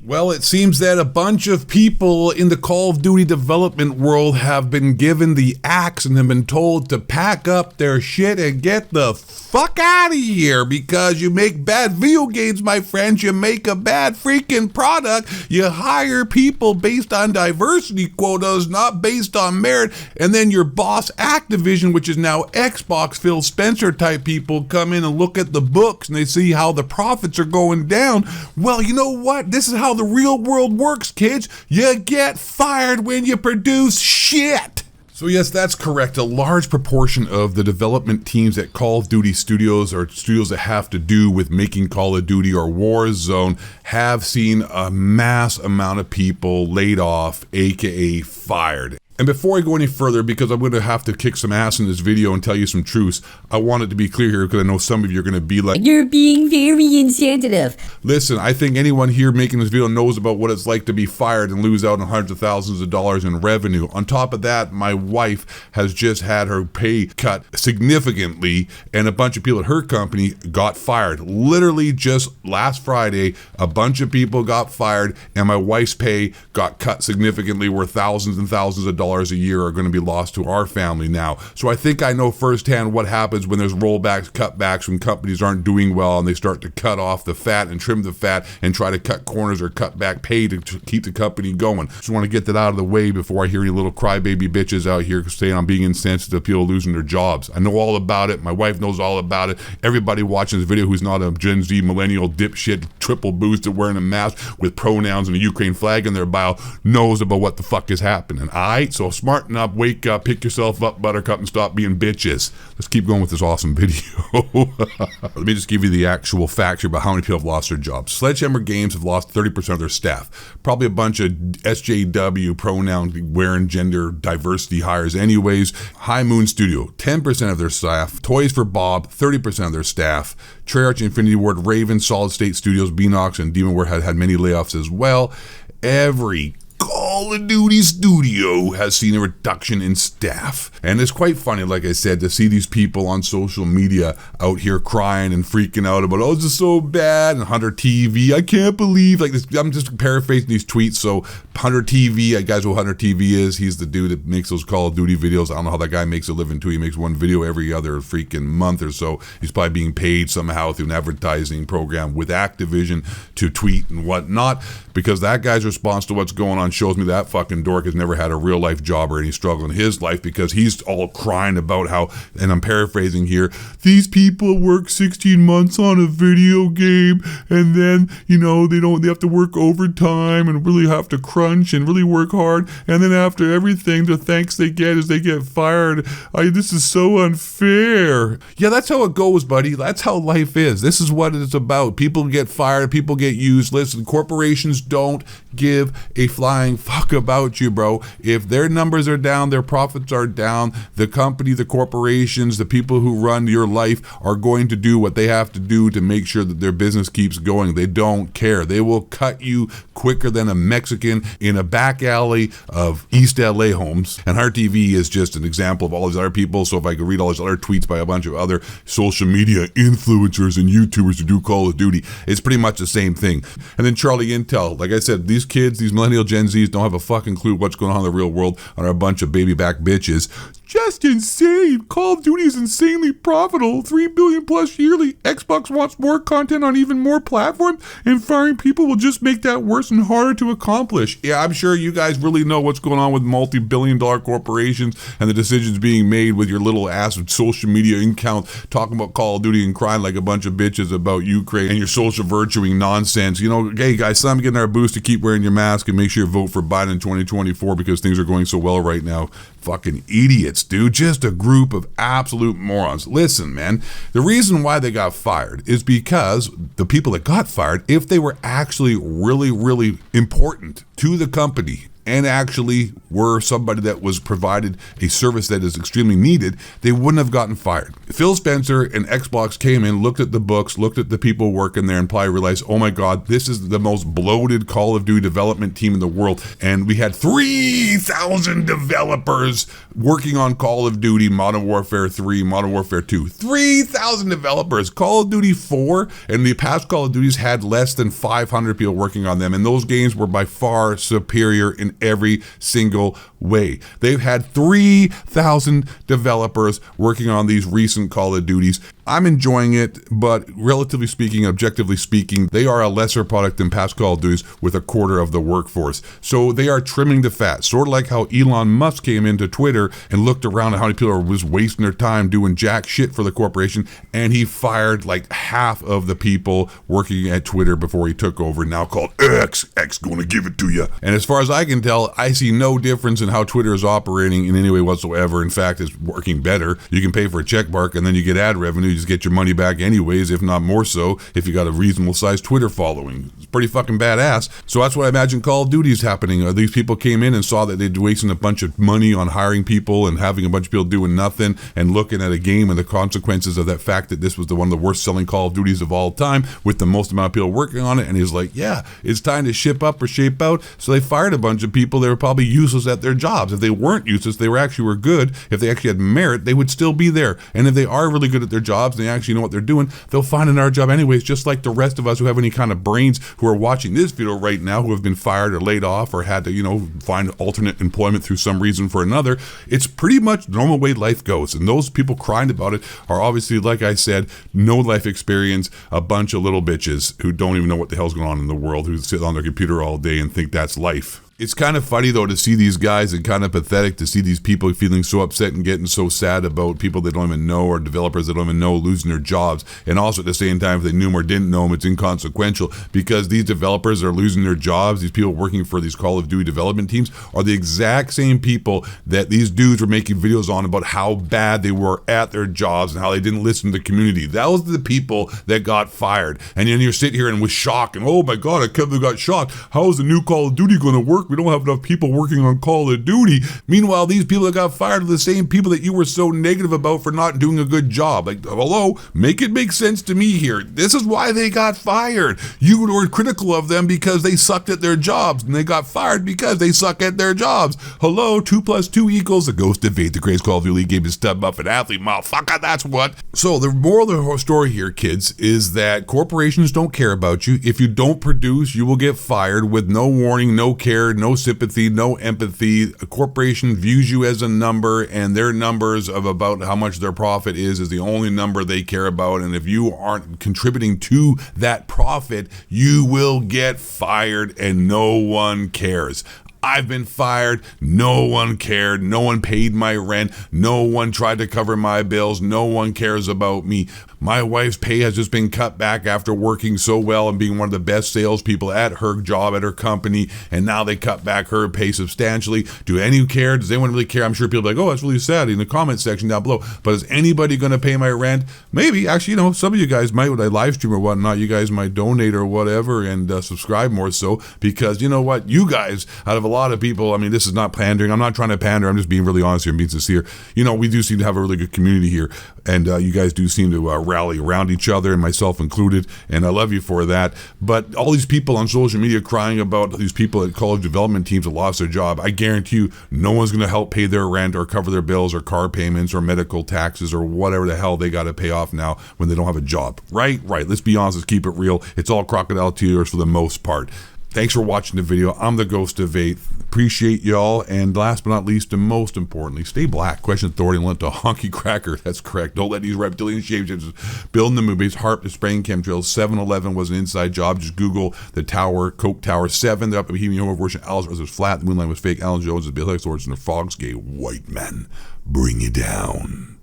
Well, it seems that a bunch of people in the Call of Duty development world have been given the axe and have been told to pack up their shit and get the fuck out of here, because you make bad video games, my friends. You make a bad freaking product. You hire people based on diversity quotas, not based on merit. And then your boss Activision, which is now Xbox, Phil Spencer type people, come in and look at the books and they see how the profits are going down. Well, you know what? This is how the real world works, kids. You get fired when you produce shit. So yes, that's correct. A large proportion of the development teams at Call of Duty studios, or studios that have to do with making Call of Duty or Warzone, have seen a mass amount of people laid off, aka fired. And before I go any further, because I'm going to have to kick some ass in this video and tell you some truths, I want it to be clear here, because I know some of you are going to be like, "You're being very insensitive." Listen, I think anyone here making this video knows about what it's like to be fired and lose out on hundreds of thousands of dollars in revenue. On top of that, my wife has just had her pay cut significantly, and a bunch of people at her company got fired. Literally just last Friday, a bunch of people got fired, and my wife's pay got cut significantly, where thousands and thousands of dollars a year are going to be lost to our family now. So I think I know firsthand what happens when there's rollbacks, cutbacks, when companies aren't doing well and they start to cut off the fat and trim the fat and try to cut corners or cut back pay to keep the company going. Just want to get that out of the way before I hear any little crybaby bitches out here saying I'm being insensitive to people losing their jobs. I know all about it. My wife knows all about it. Everybody watching this video who's not a Gen Z millennial dipshit triple boosted wearing a mask with pronouns and a Ukraine flag in their bio knows about what the fuck is happening. Alright? So smarten up, wake up, pick yourself up, buttercup, and stop being bitches. Let's keep going with this awesome video. Let me just give you the actual facts here about how many people have lost their jobs. Sledgehammer Games have lost 30% of their staff. Probably a bunch of SJW pronoun wearing gender diversity hires anyways. High Moon Studio, 10% of their staff. Toys for Bob, 30% of their staff. Treyarch, Infinity Ward, Raven, Solid State Studios, Beanox, and Demonware had many layoffs as well. Every Call of Duty studio has seen a reduction in staff. And it's quite funny, like I said, to see these people on social media out here crying and freaking out about, oh, this is so bad, and Hunter TV, I can't believe, like this, I'm just paraphrasing these tweets. So Hunter TV, guys know who Hunter TV is. He's the dude that makes those Call of Duty videos. I don't know how that guy makes a living too. He makes one video every other freaking month or so. He's probably being paid somehow through an advertising program with Activision to tweet and whatnot, because that guy's response to what's going on shows me that fucking dork has never had a real life job or any struggle in his life, because he's all crying about how, and I'm paraphrasing here, these people work 16 months on a video game and then, you know, they have to work overtime and really have to crunch and really work hard, and then after everything, the thanks they get is they get fired. This is so unfair. Yeah, that's how it goes, buddy. That's how life is. This is what it's about. People get fired, people get used. Listen, corporations don't give a flying fuck about you, bro. If their numbers are down, their profits are down, the company, the corporations, the people who run your life are going to do what they have to do to make sure that their business keeps going. They don't care. They will cut you quicker than a Mexican in a back alley of East LA homes. And Heart TV is just an example of all these other people. So if I could read all these other tweets by a bunch of other social media influencers and YouTubers who do Call of Duty, it's pretty much the same thing. And then Charlie Intel, like I said, these kids, these millennial Gen Zs don't have a fucking clue what's going on in the real world and are a bunch of baby back bitches. Just insane. Call of Duty is insanely profitable. $3 billion plus yearly. Xbox wants more content on even more platforms, and firing people will just make that worse and harder to accomplish. Yeah, I'm sure you guys really know what's going on with multi-billion-dollar corporations and the decisions being made with your little ass of social media account talking about Call of Duty and crying like a bunch of bitches about Ukraine and your social virtuing nonsense. You know, hey guys, time getting our boost to keep wearing your mask and make sure you vote for Biden in 2024 because things are going so well right now. Fucking idiots, dude. Just a group of absolute morons. Listen, man, the reason why they got fired is because the people that got fired, if they were actually really, really important to the company and actually were somebody that was provided a service that is extremely needed, they wouldn't have gotten fired. Phil Spencer and Xbox came in, looked at the books, looked at the people working there, and probably realized, oh my God, this is the most bloated Call of Duty development team in the world. And we had 3,000 developers working on Call of Duty, Modern Warfare 3, Modern Warfare 2. 3,000 developers. Call of Duty 4 and the past Call of Duties had less than 500 people working on them. And those games were by far superior in every single way. They've had 3,000 developers working on these recent Call of Duties. I'm enjoying it, but relatively speaking, objectively speaking, they are a lesser product than past Call of Duties with a quarter of the workforce. So they are trimming the fat, sort of like how Elon Musk came into Twitter and looked around at how many people was wasting their time doing jack shit for the corporation, and he fired like half of the people working at Twitter before he took over, now called X. X gonna give it to you. And as far as I can tell, I see no difference in how Twitter is operating in any way whatsoever. In fact, it's working better. You can pay for a check mark and then you get ad revenue. You just get your money back anyways, if not more so, if you got a reasonable sized Twitter following. It's pretty fucking badass. So that's what I imagine Call of Duty is happening. These people came in and saw that they'd wasting a bunch of money on hiring people and having a bunch of people doing nothing and looking at a game and the consequences of that fact that this was one of the worst selling Call of Duties of all time with the most amount of people working on it. And he's like, yeah, it's time to ship up or shape out. So they fired a bunch of people. They were probably useless at their jobs. If they weren't useless, they were good. If they actually had merit, they would still be there. And if they are really good at their jobs and they actually know what they're doing, they'll find another job anyways, just like the rest of us who have any kind of brains who are watching this video right now who have been fired or laid off or had to, find alternate employment through some reason for another. It's pretty much the normal way life goes. And those people crying about it are obviously, like I said, no life experience, a bunch of little bitches who don't even know what the hell's going on in the world, who sit on their computer all day and think that's life. It's kind of funny, though, to see these guys and kind of pathetic to see these people feeling so upset and getting so sad about people they don't even know or developers that don't even know losing their jobs. And also at the same time, if they knew them or didn't know them, it's inconsequential because these developers are losing their jobs. These people working for these Call of Duty development teams are the exact same people that these dudes were making videos on about how bad they were at their jobs and how they didn't listen to the community. Those are the people that got fired. And then you're sitting here and with shock and, oh my God, I can't believe I got shot. How is the new Call of Duty going to work? We don't have enough people working on Call of Duty. Meanwhile, these people that got fired are the same people that you were so negative about for not doing a good job. Like, hello, make it make sense to me here. This is why they got fired. You were critical of them because they sucked at their jobs, and they got fired because they suck at their jobs. Hello, 2 + 2 = the Ghost of Fate, the greatest Call of Duty game is Stub Muffin Athlete, motherfucker, that's what. So the moral of the story here, kids, is that corporations don't care about you. If you don't produce, you will get fired with no warning, no care, no sympathy, no empathy. A corporation views you as a number, and their numbers of about how much their profit is the only number they care about. And if you aren't contributing to that profit, you will get fired, and no one cares. I've been fired. No one cared. No one paid my rent. No one tried to cover my bills. No one cares about me. My wife's pay has just been cut back after working so well and being one of the best salespeople at her job, at her company, and now they cut back her pay substantially. Do anyone care? Does anyone really care? I'm sure people are like, oh, that's really sad in the comment section down below. But is anybody going to pay my rent? Maybe. Actually, some of you guys might, when I live stream or whatnot, you guys might donate or whatever and subscribe more so, because you know what? You guys, out of a lot of people, I mean, this is not pandering. I'm not trying to pander. I'm just being really honest here and being sincere. We do seem to have a really good community here, and you guys do seem to rally around each other, and myself included, and I love you for that. But all these people on social media crying about these people at college development teams that lost their job, I guarantee you no one's going to help pay their rent or cover their bills or car payments or medical taxes or whatever the hell they got to pay off now when they don't have a job. Right. Let's be honest. Let's keep it real. It's all crocodile tears for the most part. Thanks for watching the video. I'm the Ghost of Eight. Appreciate y'all. And last but not least, and most importantly, stay black. Question authority and let the honky cracker. That's correct. Don't let these reptilian shapeshifters building the movies. HARP to spraying chemtrails. 7-Eleven was an inside job. Just Google the tower, Coke Tower 7. The Bohemian Over version. Alice was flat. The moonlight was fake. Alan Jones is Bill Hicks, and the frogs gay white men. Bring you down.